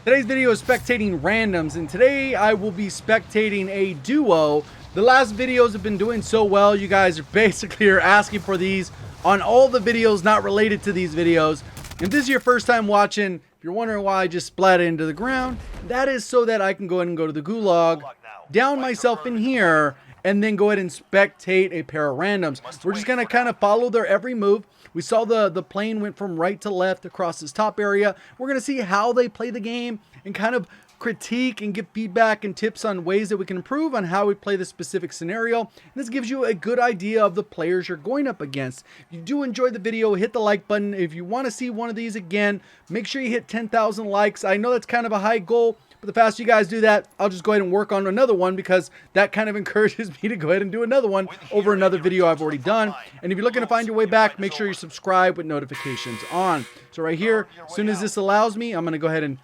Today's video is Spectating Randoms, and today I will be spectating a duo. The last videos have been doing so well, you guys are basically asking for these on all the videos not related to these videos. If this is your first time watching, if you're wondering why I just splatted into the ground, that is so that I can go ahead and go to the gulag, down myself in here, and then go ahead and spectate a pair of randoms. We're just going to kind of follow their every move. We saw the plane went from right to left across this top area. We're going to see how they play the game and kind of critique and give feedback and tips on ways that we can improve on how we play this specific scenario. And this gives you a good idea of the players you're going up against. If you do enjoy the video, hit the like button. If you want to see one of these again, make sure you hit 10,000 likes. I know that's kind of a high goal, but the faster you guys do that, I'll just go ahead and work on another one, because that kind of encourages me to go ahead and do another one over another video I've already done. And if you're looking to find your way back, make sure you subscribe with notifications on. So right here, as soon as this allows me, I'm going to go ahead and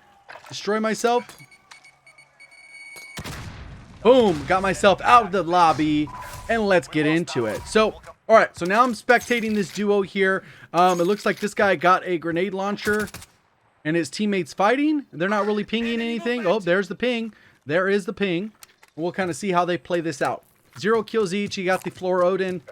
destroy myself. Boom, got myself out of the lobby, and let's get into it. So, all right, so now I'm spectating this duo here. It looks like this guy got a grenade launcher, and his teammates fighting. They're not really pinging anything. Oh, there's the ping. There is the ping. We'll kind of see how they play this out. 0 kills each. You got the floor Odin.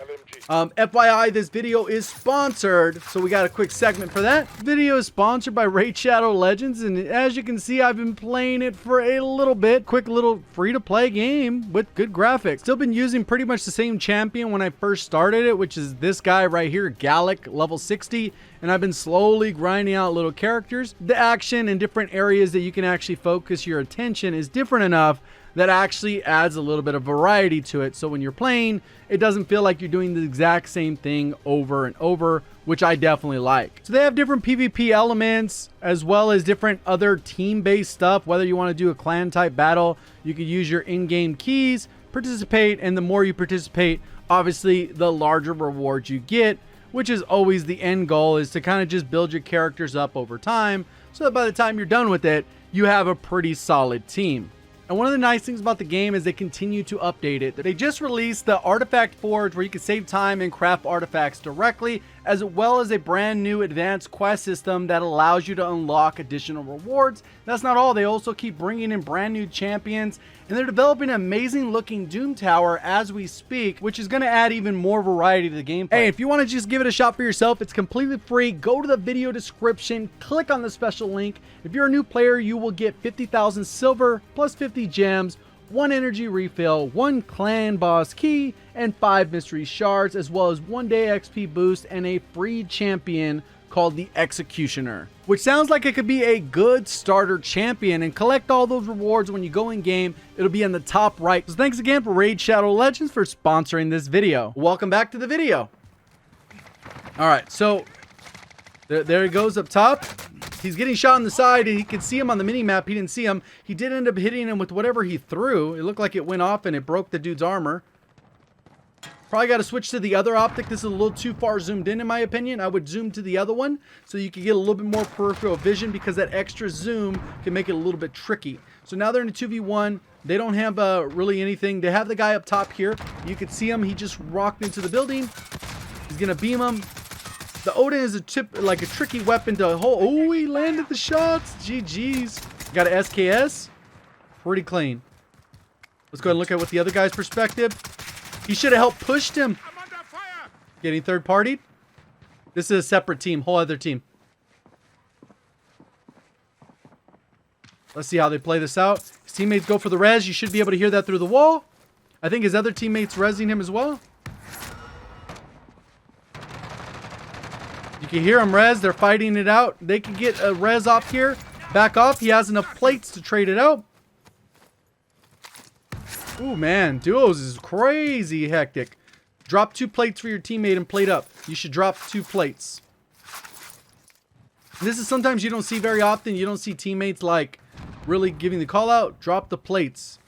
FYI, this video is sponsored, so we got a quick segment for that. This video is sponsored by Raid Shadow Legends, and as you can see, I've been playing it for a little bit. Quick little free-to-play game with good graphics. Still been using pretty much the same champion when I first started it, which is this guy right here, Gallic, level 60. And I've been slowly grinding out little characters. The action in different areas that you can actually focus your attention is different enough that actually adds a little bit of variety to it. So when you're playing, it doesn't feel like you're doing the exact same thing over and over, which I definitely like. So they have different PvP elements, as well as different other team-based stuff. Whether you want to do a clan type battle, you can use your in-game keys, participate, and the more you participate, obviously the larger rewards you get, which is always the end goal, is to kind of just build your characters up over time, so that by the time you're done with it, you have a pretty solid team. And one of the nice things about the game is they continue to update it. They just released the Artifact Forge, where you can save time and craft artifacts directly, as well as a brand new advanced quest system that allows you to unlock additional rewards. That's not all. They also keep bringing in brand new champions, and they're developing an amazing looking Doom Tower as we speak, which is going to add even more variety to the gameplay. Hey, if you want to just give it a shot for yourself, it's completely free. Go to the video description, click on the special link. If you're a new player, you will get 50,000 silver plus 50 gems, 1 energy refill, 1 clan boss key, and 5 mystery shards, as well as 1 day XP boost and a free champion called the Executioner, which sounds like it could be a good starter champion. And collect all those rewards when you go in game. It'll be in the top right. So thanks again for Raid Shadow Legends for sponsoring this video. Welcome back to the video. All right, so there he goes up top. He's getting shot on the side, and he can see him on the mini map. He didn't see him. He did end up hitting him with whatever he threw. It looked like it went off and it broke the dude's armor. Probably got to switch to the other optic. This is a little too far zoomed in my opinion. I would zoom to the other one so you can get a little bit more peripheral vision, because that extra zoom can make it a little bit tricky. So now they're in a 2v1. They don't have really anything. They have the guy up top here. You can see him. He just rocked into the building. He's going to beam him. The Odin is a tricky weapon to hold. Oh, he landed the shots. GG's. Got an SKS. Pretty clean. Let's go ahead and look at what the other guy's perspective. He should have helped pushed him. Getting third partied. This is a separate team. Whole other team. Let's see how they play this out. His teammates go for the res. You should be able to hear that through the wall. I think his other teammates resing him as well. You can hear him res. They're fighting it out. They can get a res off here. Back off. He has enough plates to trade it out. Ooh, man. Duos is crazy hectic. Drop 2 plates for your teammate and plate up. You should drop 2 plates. This is sometimes you don't see very often. You don't see teammates like really giving the call out. Drop the plates.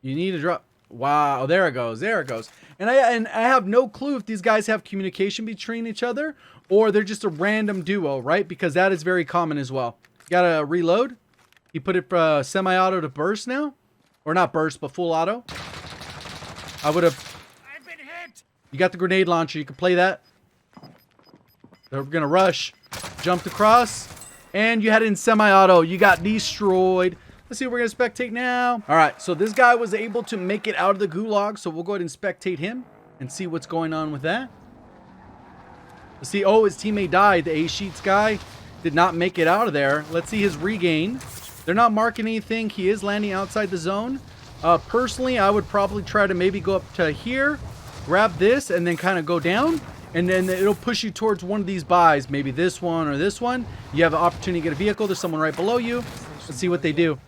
You need to drop. Wow, there it goes. There it goes. And I have no clue if these guys have communication between each other or they're just a random duo, right? Because that is very common as well. Gotta reload. You put it semi-auto to burst now. Or not burst, but full auto. I would have... I've been hit. You got the grenade launcher. You can play that. They're going to rush. Jumped across. And you had it in semi-auto. You got destroyed. Let's see what we're going to spectate now. All right, so this guy was able to make it out of the gulag, so we'll go ahead and spectate him and see what's going on with that. Let's see. Oh, his teammate died. The A-Sheets guy did not make it out of there. Let's see his regain. They're not marking anything. He is landing outside the zone. Personally, I would probably try to maybe go up to here, grab this, and then kind of go down. And then it'll push you towards one of these buys. Maybe this one or this one. You have an opportunity to get a vehicle. There's someone right below you. Let's see what they do.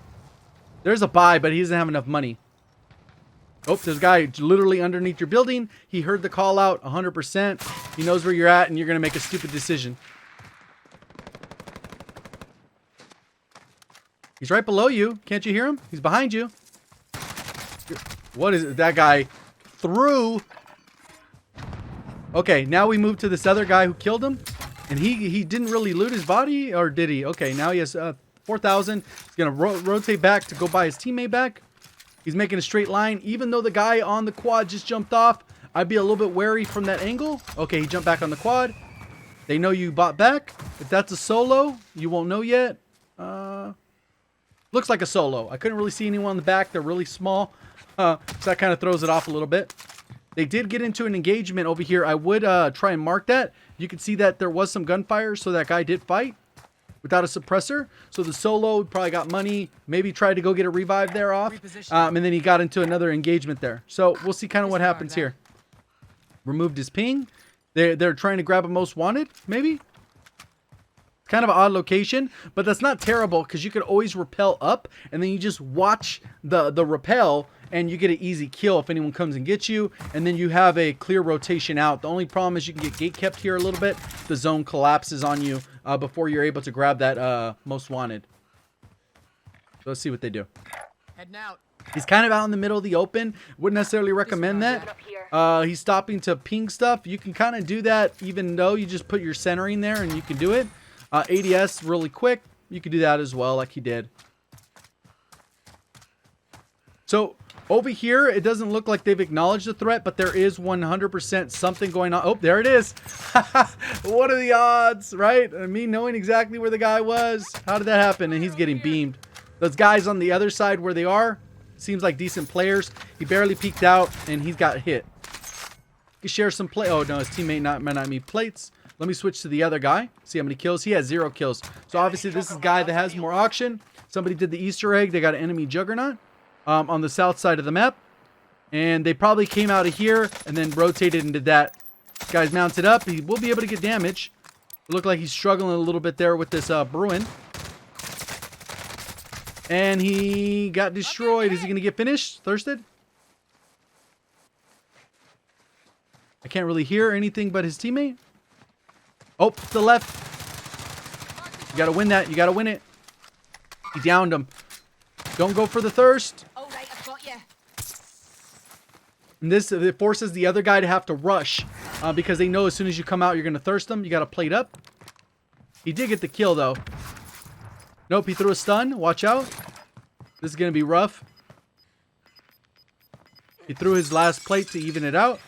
There's a buy, but he doesn't have enough money. Oh, there's a guy literally underneath your building. He heard the call out 100%. He knows where you're at, and you're going to make a stupid decision. He's right below you. Can't you hear him? He's behind you. What is it? That guy threw. Okay, now we move to this other guy who killed him. And he didn't really loot his body, or did he? Okay, now he has 4,000. He's going to rotate back to go buy his teammate back. He's making a straight line. Even though the guy on the quad just jumped off, I'd be a little bit wary from that angle. Okay, he jumped back on the quad. They know you bought back. If that's a solo, you won't know yet. Looks like a solo. I couldn't really see anyone in the back. They're really small. So that kind of throws it off a little bit. They did get into an engagement over here. I would try and mark that. You can see that there was some gunfire, so that guy did fight without a suppressor. So the solo probably got money, maybe tried to go get a revive there off. And then he got into another engagement there. So we'll see kind of what happens here. Removed his ping. They're trying to grab a most wanted, maybe? Kind of an odd location, but that's not terrible because you could always rappel up and then you just watch the rappel and you get an easy kill if anyone comes and gets you, and then you have a clear rotation out. The only problem is you can get gate kept here a little bit. The zone collapses on you before you're able to grab that most wanted. So let's see what they do. Heading out. He's kind of out in the middle of the open. Wouldn't necessarily recommend that. He's stopping to ping stuff. You can kind of do that even though you just put your centering there and you can do it. ADS really quick. You could do that as well like he did. So over here, it doesn't look like they've acknowledged the threat, but there is 100% something going on. Oh, there it is. What are the odds, right? Me knowing exactly where the guy was. How did that happen? And he's getting beamed. Those guys on the other side where they are, seems like decent players. He barely peeked out and he's got hit. You can share some play. Oh, no, his teammate might not need plates. Let me switch to the other guy. See how many kills. He has 0 kills. So obviously this is a guy that has more auction. Somebody did the Easter egg. They got an enemy juggernaut on the south side of the map. And they probably came out of here and then rotated and did that. This guy's mounted up. He will be able to get damage. It looked like he's struggling a little bit there with this Bruin. And he got destroyed. Is he going to get finished? Thirsted? I can't really hear anything but his teammate. Oh, to the left. You got to win that. You got to win it. He downed him. Don't go for the thirst. All right, I've got you. And this, it forces the other guy to have to rush because they know as soon as you come out, you're going to thirst them. You got to plate up. He did get the kill, though. Nope, he threw a stun. Watch out. This is going to be rough. He threw his last plate to even it out.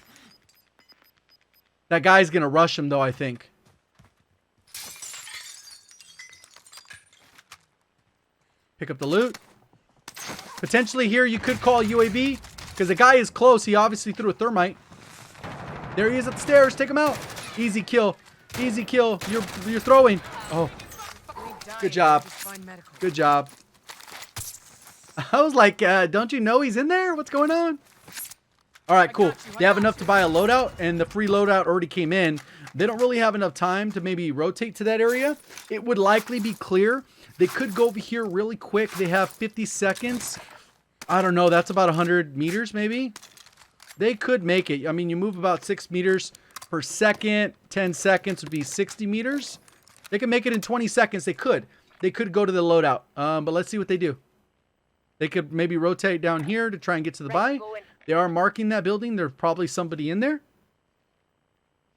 That guy's going to rush him, though, I think. Pick up the loot. Potentially here, you could call UAV because the guy is close. He obviously threw a thermite. There he is at the stairs. Take him out. Easy kill. Easy kill. You're throwing. Oh. Good job. Good job. I was like, don't you know he's in there? What's going on? All right, cool. They have enough to buy a loadout, and the free loadout already came in. They don't really have enough time to maybe rotate to that area. It would likely be clear. They could go over here really quick. They have 50 seconds. I don't know. That's about 100 meters, maybe. They could make it. I mean, you move about 6 meters per second. 10 seconds would be 60 meters. They can make it in 20 seconds. They could. They could go to the loadout. But let's see what they do. They could maybe rotate down here to try and get to the buy. They are marking that building. There's probably somebody in there.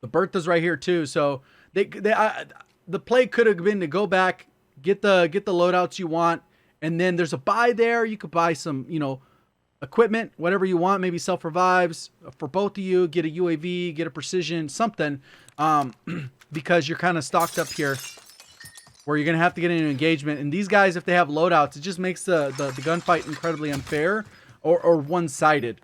The Bertha's right here too. So the play could have been to go back, get the loadouts you want, and then there's a buy there. You could buy some, equipment, whatever you want, maybe self-revives for both of you, get a UAV, get a precision, something, because you're kind of stocked up here where you're going to have to get into engagement. And these guys, if they have loadouts, it just makes the gunfight incredibly unfair or one-sided.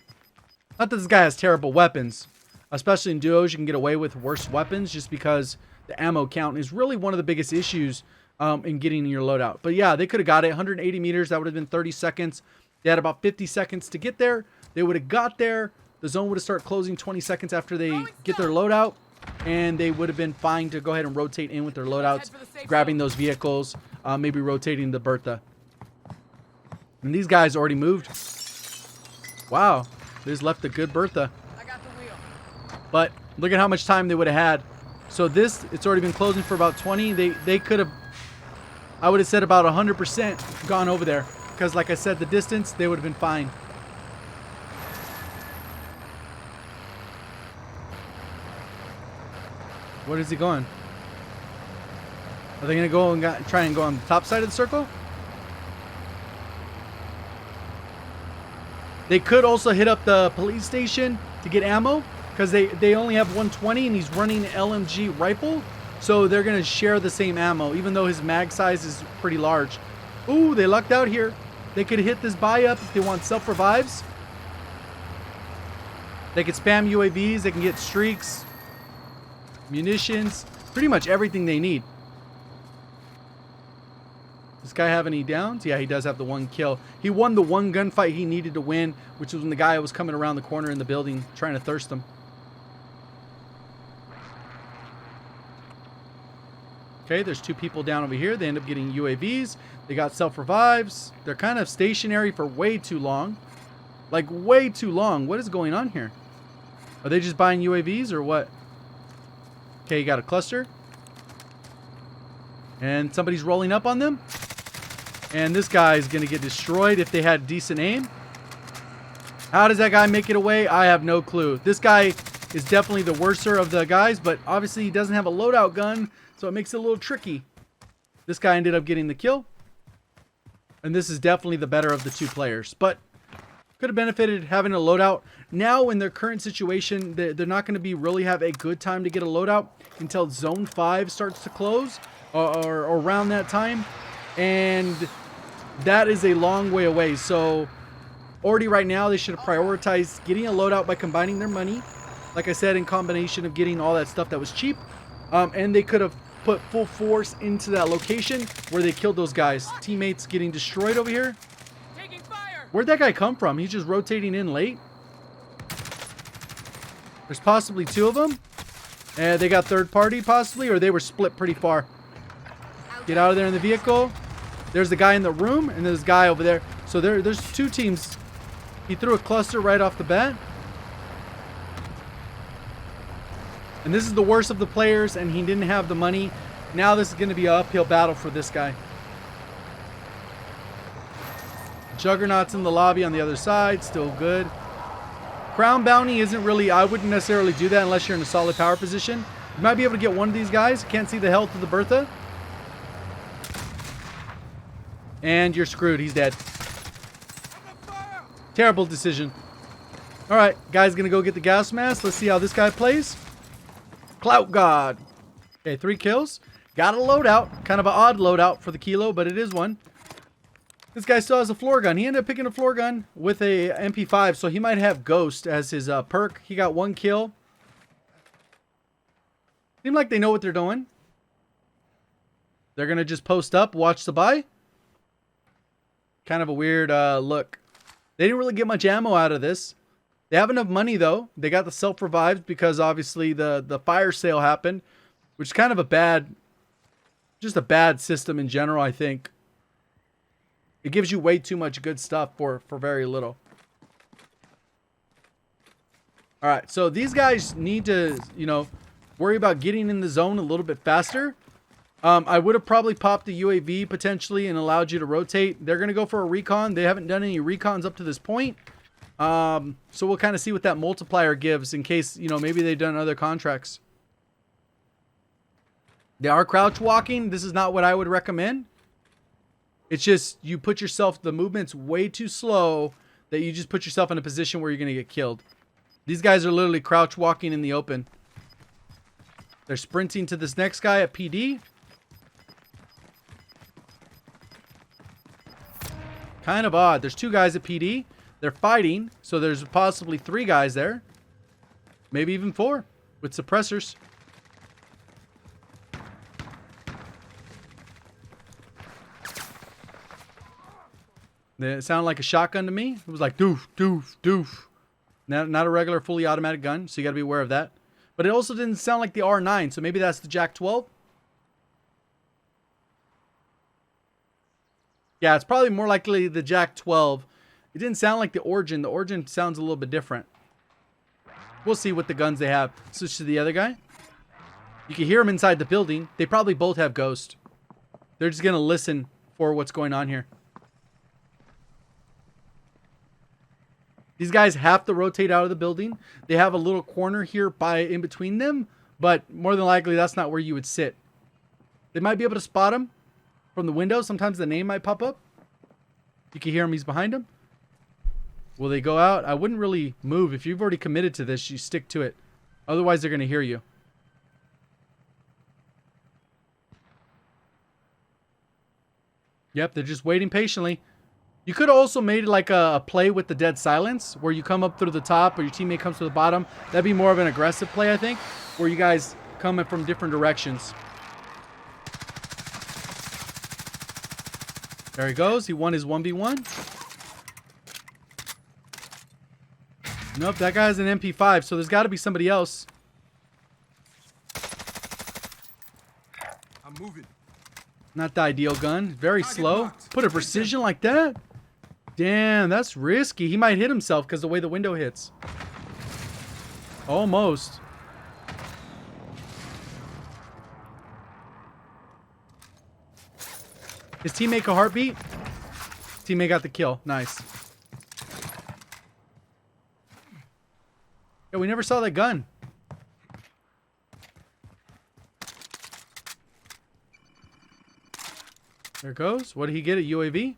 Not that this guy has terrible weapons. Especially in duos, you can get away with worse weapons just because the ammo count is really one of the biggest issues in getting your loadout. But yeah, they could have got it. 180 meters, that would have been 30 seconds. They had about 50 seconds to get there. They would have got there. The zone would have started closing 20 seconds after they get their loadout. And they would have been fine to go ahead and rotate in with their loadouts, grabbing those vehicles, maybe rotating the Bertha. And these guys already moved. Wow, they just left a good Bertha. But look at how much time they would have had. So this, it's already been closing for about 20. They could have, I would have said about 100% gone over there. Because like I said, the distance, they would have been fine. Where is he going? Are they going to go and try and go on the top side of the circle? They could also hit up the police station to get ammo. Because they only have 120 and he's running an LMG rifle. So they're going to share the same ammo, even though his mag size is pretty large. Ooh, they lucked out here. They could hit this buy up if they want self-revives. They could spam UAVs. They can get streaks, munitions, pretty much everything they need. Does this guy have any downs? Yeah, he does have the one kill. He won the one gunfight he needed to win, which was when the guy was coming around the corner in the building trying to thirst him. Okay, there's two people down over here. They end up getting UAVs. They got self-revives. They're kind of stationary for way too long. Like, way too long. What is going on here? Are they just buying UAVs or what? Okay, you got a cluster. And somebody's rolling up on them. And this guy is going to get destroyed if they had decent aim. How does that guy make it away? I have no clue. This guy is definitely the worser of the guys, but obviously he doesn't have a loadout gun, so it makes it a little tricky. This guy ended up getting the kill. And this is definitely the better of the two players. But could have benefited having a loadout. Now in their current situation, they're not going to be really have a good time to get a loadout until Zone 5 starts to close or around that time. And that is a long way away. So already right now, they should have prioritized getting a loadout by combining their money. Like I said, in combination of getting all that stuff that was cheap. And they could have put full force into that location where they killed those guys. Teammates getting destroyed over here. Where'd that guy come from? He's just rotating in late. There's possibly two of them. And they got third party possibly, or they were split pretty far. Get out of there in the vehicle. There's the guy in the room, and there's a guy over there. So there's two teams. He threw a cluster right off the bat. And this is the worst of the players, and he didn't have the money. Now this is going to be an uphill battle for this guy. Juggernaut's in the lobby on the other side. Still good. Crown bounty isn't really... I wouldn't necessarily do that unless you're in a solid power position. You might be able to get one of these guys. Can't see the health of the Bertha. And you're screwed. He's dead. Terrible decision. Alright, guy's going to go get the gas mask. Let's see how this guy plays. Clout God. Okay, 3 kills. Got a loadout. Kind of an odd loadout for the kilo, but it is one. This guy still has a floor gun. He ended up picking a floor gun with a MP5, so he might have Ghost as his perk. He got 1 kill. Seems like they know what they're doing. They're going to just post up, watch the buy. Kind of a weird look. They didn't really get much ammo out of this. They have enough money, though. They got the self-revives because obviously the fire sale happened, which is kind of a bad, just a bad system in general, I think. It gives you way too much good stuff for very little. All right, so these guys need to, you know, worry about getting in the zone a little bit faster. I would have probably popped the UAV potentially and allowed you to rotate. They're going to go for a recon. They haven't done any recons up to this point. So we'll kind of see what that multiplier gives in case, you know, maybe they've done other contracts. They are crouch walking. This is not what I would recommend. It's just you put yourself, the movement's way too slow that you just put yourself in a position where you're going to get killed. These guys are literally crouch walking in the open. They're sprinting to this next guy at PD. Kind of odd. There's 2 guys at PD. They're fighting, so there's possibly 3 guys there. Maybe even 4 with suppressors. It sounded like a shotgun to me. It was like doof, doof, doof. Not a regular fully automatic gun, so you got to be aware of that. But it also didn't sound like the R9, so maybe that's the JAK-12. Yeah, it's probably more likely the JAK-12. It didn't sound like the Origin. The Origin sounds a little bit different. We'll see what the guns they have. Switch to the other guy. You can hear them inside the building. They probably both have Ghost. They're just going to listen for what's going on here. These guys have to rotate out of the building. They have a little corner here in between them, but more than likely that's not where you would sit. They might be able to spot him from the window. Sometimes the name might pop up. You can hear him. He's behind him. Will they go out? I wouldn't really move. If you've already committed to this, you stick to it. Otherwise, they're going to hear you. Yep, they're just waiting patiently. You could have also made it like a play with the dead silence, where you come up through the top or your teammate comes to the bottom. That'd be more of an aggressive play, I think, where you guys come in from different directions. There he goes. He won his 1v1. Nope, that guy has an MP5, so there's got to be somebody else. I'm moving. Not the ideal gun. Very slow. Put a precision like that? Damn, that's risky. He might hit himself because of the way the window hits. Almost. His teammate a heartbeat? Teammate got the kill. Nice. Yeah, we never saw that gun. There it goes. What did he get? A UAV?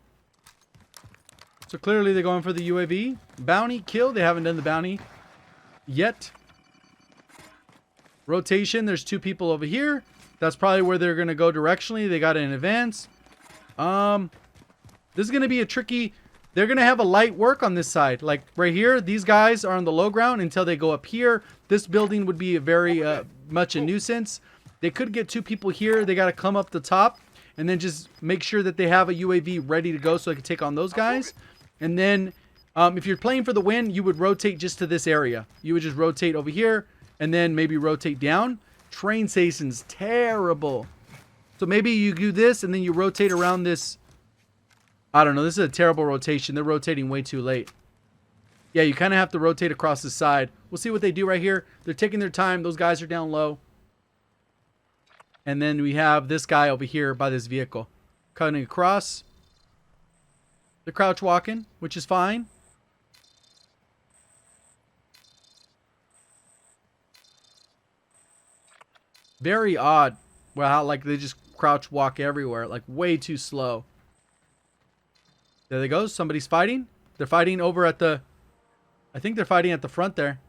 So clearly they're going for the UAV. Bounty kill. They haven't done the bounty yet. Rotation. There's 2 people over here. That's probably where they're going to go directionally. They got it in advance. This is going to be a tricky... They're going to have a light work on this side. Like right here, these guys are on the low ground until they go up here. This building would be a very much a nuisance. They could get 2 people here. They got to come up the top and then just make sure that they have a UAV ready to go so they can take on those guys. And then if you're playing for the win, you would rotate just to this area. You would just rotate over here and then maybe rotate down. Train station's terrible. So maybe you do this and then you rotate around this. I don't know. This is a terrible rotation. They're rotating way too late. Yeah, you kind of have to rotate across the side. We'll see what they do right here. They're taking their time. Those guys are down low. And then we have this guy over here by this vehicle. Cutting across. They're crouch walking, which is fine. Very odd. Well, how like they just crouch walk everywhere. Like way too slow. There they go. Somebody's fighting. They're fighting over at the... I think they're fighting at the front there.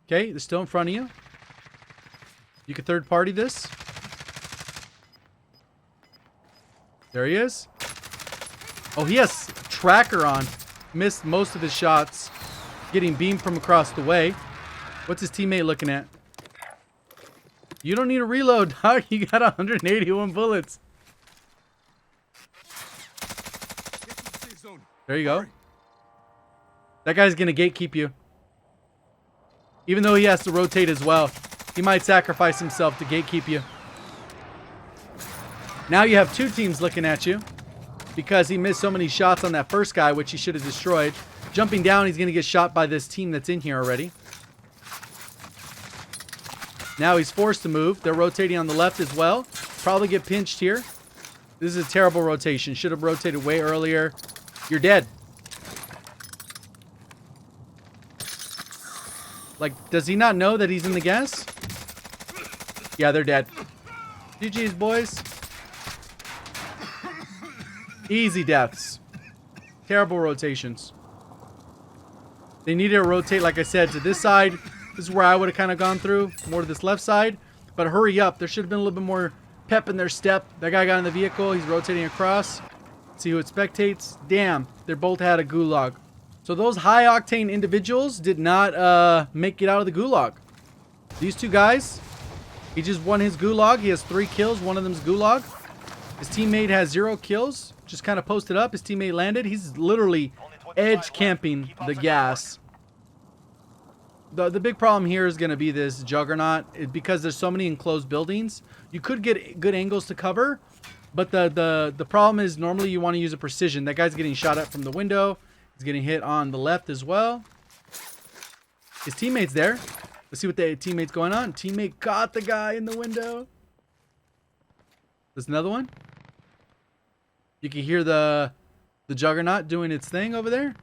Okay, they're still in front of you. You can third party this. There he is. Oh, he has tracker on. Missed most of his shots. Getting beamed from across the way. What's his teammate looking at? You don't need a reload, dog. You got 181 bullets. There you go. That guy's going to gatekeep you. Even though he has to rotate as well. He might sacrifice himself to gatekeep you. Now you have 2 teams looking at you. Because he missed so many shots on that first guy, which he should have destroyed. Jumping down, he's going to get shot by this team that's in here already. Now he's forced to move. They're rotating on the left as well. Probably get pinched here. This is a terrible rotation. Should have rotated way earlier. You're dead. Like, does he not know that he's in the gas? Yeah, they're dead. GG's, boys. Easy deaths. Terrible rotations. They needed to rotate, like I said, to this side. This is where I would have kind of gone through. More to this left side. But hurry up. There should have been a little bit more pep in their step. That guy got in the vehicle. He's rotating across. See who it spectates. Damn, they both had a gulag. So those high octane individuals did not make it out of the gulag. These two guys, he just won his gulag. He has 3 kills. One of them's gulag. His teammate has 0 kills. Just kind of posted up. His teammate landed. He's literally edge camping the gas. The big problem here is going to be this juggernaut. Because there's so many enclosed buildings, you could get good angles to cover. But the problem is normally you want to use a precision. That guy's getting shot at from the window. He's getting hit on the left as well. His teammate's there. Let's see what the teammate's going on. Teammate got the guy in the window. There's another one. You can hear the juggernaut doing its thing over there.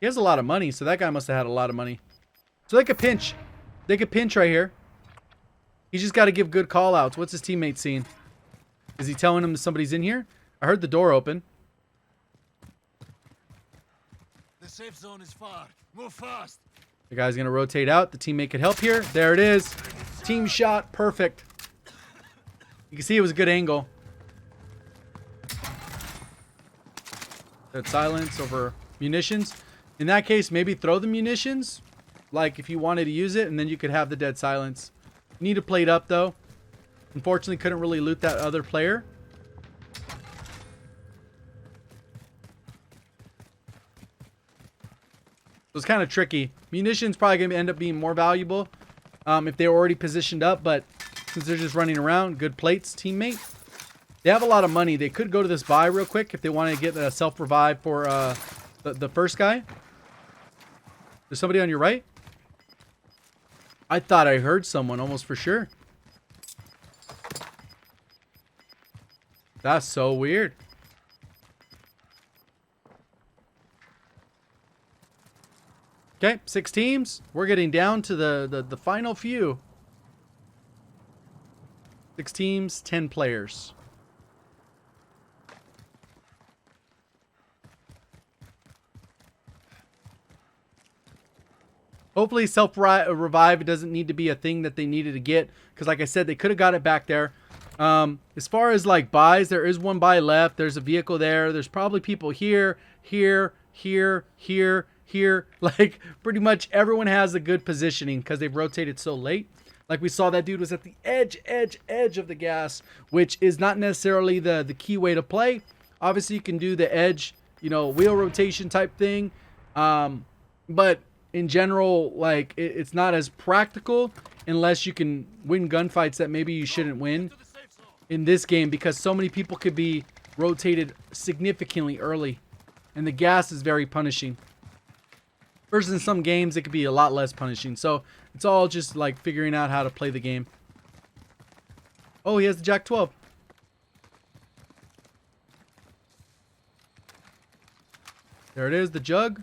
He has a lot of money, so that guy must have had a lot of money. So they could pinch. They could pinch right here. He's just got to give good call outs. What's his teammate seeing? Is he telling him somebody's in here? I heard the door open. The safe zone is far. Move fast. The guy's going to rotate out. The teammate could help here. There it is. Team shot. Perfect. You can see it was a good angle. That silence over munitions. In that case, maybe throw the munitions. Like if you wanted to use it, and then you could have the dead silence. You need to play it up though. Unfortunately, couldn't really loot that other player. So it's kind of tricky. Munitions probably going to end up being more valuable if they were already positioned up. But since they're just running around, good plates, teammate. They have a lot of money. They could go to this buy real quick if they want to get a self-revive for the first guy. There's somebody on your right? I thought I heard someone almost for sure. That's so weird. Okay, 6 teams. We're getting down to the final few. 6 teams, 10 players. Hopefully self-revive doesn't need to be a thing that they needed to get. Because like I said, they could have got it back there. As far as like buys, there is one buy left. There's a vehicle there. There's probably people here, here, here, here, here. Like pretty much everyone has a good positioning because they've rotated so late. Like we saw that dude was at the edge of the gas, which is not necessarily the key way to play. Obviously you can do the edge, you know, wheel rotation type thing. But in general, like it's not as practical unless you can win gunfights that maybe you shouldn't win in this game, because so many people could be rotated significantly early and the gas is very punishing. Versus in some games it could be a lot less punishing. So it's all just like figuring out how to play the game. Oh, he has the Jack 12. There it is, the jug.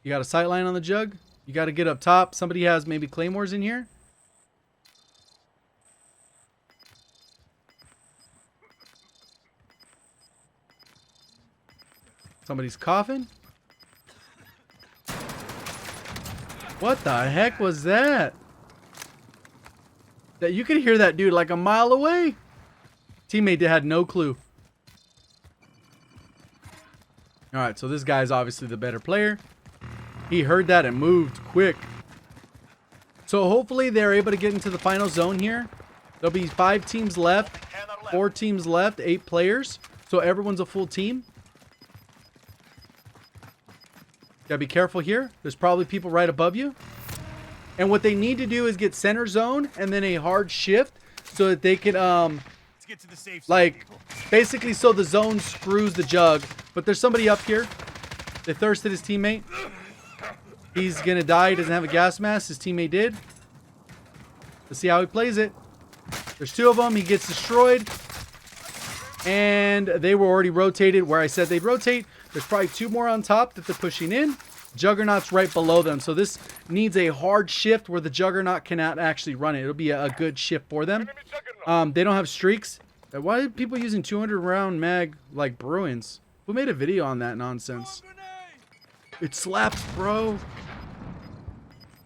You got a sight line on the jug. You got to get up top. Somebody has maybe claymores in here. Somebody's coughing. What the heck was that? That you could hear that dude like a mile away. Teammate had no clue. All right, so this guy's obviously the better player. He heard that and moved quick. So hopefully they're able to get into the final zone here. There'll be 5 teams left, 4 teams left, 8 players. So everyone's a full team. Gotta be careful here. There's probably people right above you. And what they need to do is get center zone and then a hard shift so that they can Let's get to the safe zone, like people. basically so the zone screws the jug. But there's somebody up here. They thirsted his teammate. He's gonna die. He doesn't have a gas mask. His teammate did. Let's see how he plays it. There's 2 of them. He gets destroyed. And they were already rotated where I said they'd rotate. There's probably 2 more on top that they're pushing in. Juggernaut's right below them. So this needs a hard shift where the Juggernaut cannot actually run it. It'll be a good shift for them. They don't have streaks. Why are people using 200 round mag like Bruins? Who made a video on that nonsense? It slaps, bro.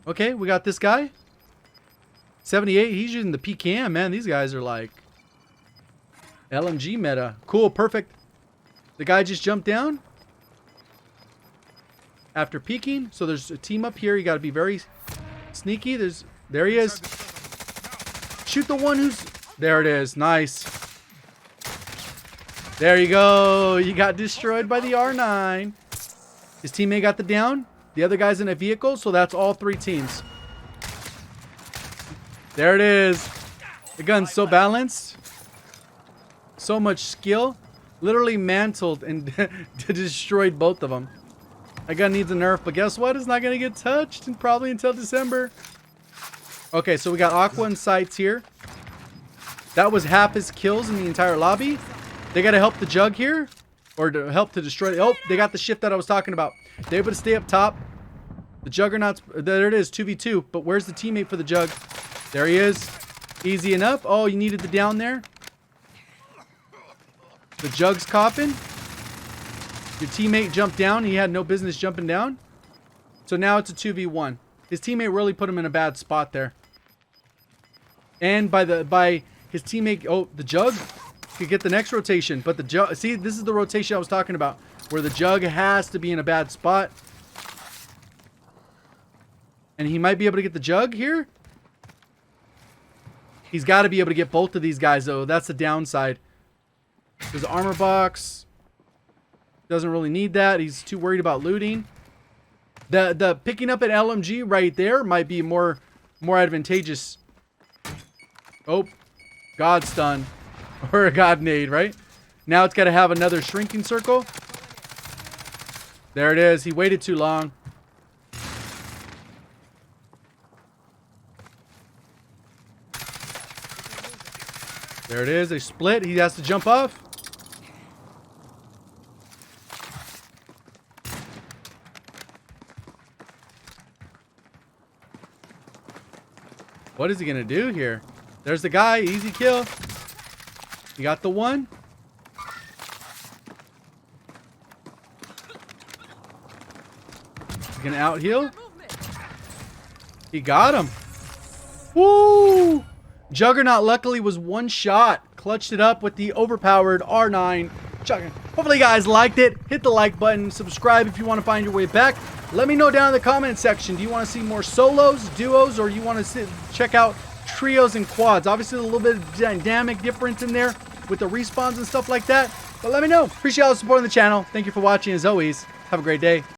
Okay, we got this guy. 78, he's using the PCAM, man. These guys are like LMG meta. Cool, perfect. The guy just jumped down after peeking. So there's a team up here. You got to be very sneaky. There he is. Shoot the one who's... There it is. Nice. There you go. You got destroyed by the R9. His teammate got the down. The other guy's in a vehicle, so that's all 3 teams. There it is. The gun's so balanced. So much skill. Literally mantled and destroyed both of them. That gun needs a nerf, but guess what? It's not going to get touched and probably until December. Okay, so we got Aqua and Sights here. That was half his kills in the entire lobby. They got to help the Jug here. Or to help to destroy... Oh, they got the shift that I was talking about. They're able to stay up top. The Juggernaut's... There it is, 2v2. But where's the teammate for the Jug? There he is. Easy enough. Oh, you needed the down there. The Jug's coughing. Your teammate jumped down. He had no business jumping down. So now it's a 2v1. His teammate really put him in a bad spot there. And by his teammate... Oh, the Jug could get the next rotation. But the Jug... See, this is the rotation I was talking about. Where the Jug has to be in a bad spot. And he might be able to get the Jug here. He's got to be able to get both of these guys, though. That's the downside. There's an armor box. Doesn't really need that. He's too worried about looting. The picking up an LMG right there might be more advantageous. Oh, God stun. Or a God nade, right? Now it's got to have another shrinking circle. There it is. He waited too long. There it is. They split. He has to jump off. What is he going to do here? There's the guy. Easy kill. He got the one. He's going to out heal. He got him. Woo! Juggernaut luckily was one shot. Clutched it up with the overpowered R9. Hopefully you guys liked it. Hit the like button. Subscribe if you want to find your way back. Let me know down in the comment section. Do you want to see more solos, duos, or you want to check out trios and quads? Obviously a little bit of dynamic difference in there with the respawns and stuff like that. But let me know. Appreciate all the support on the channel. Thank you for watching as always. Have a great day.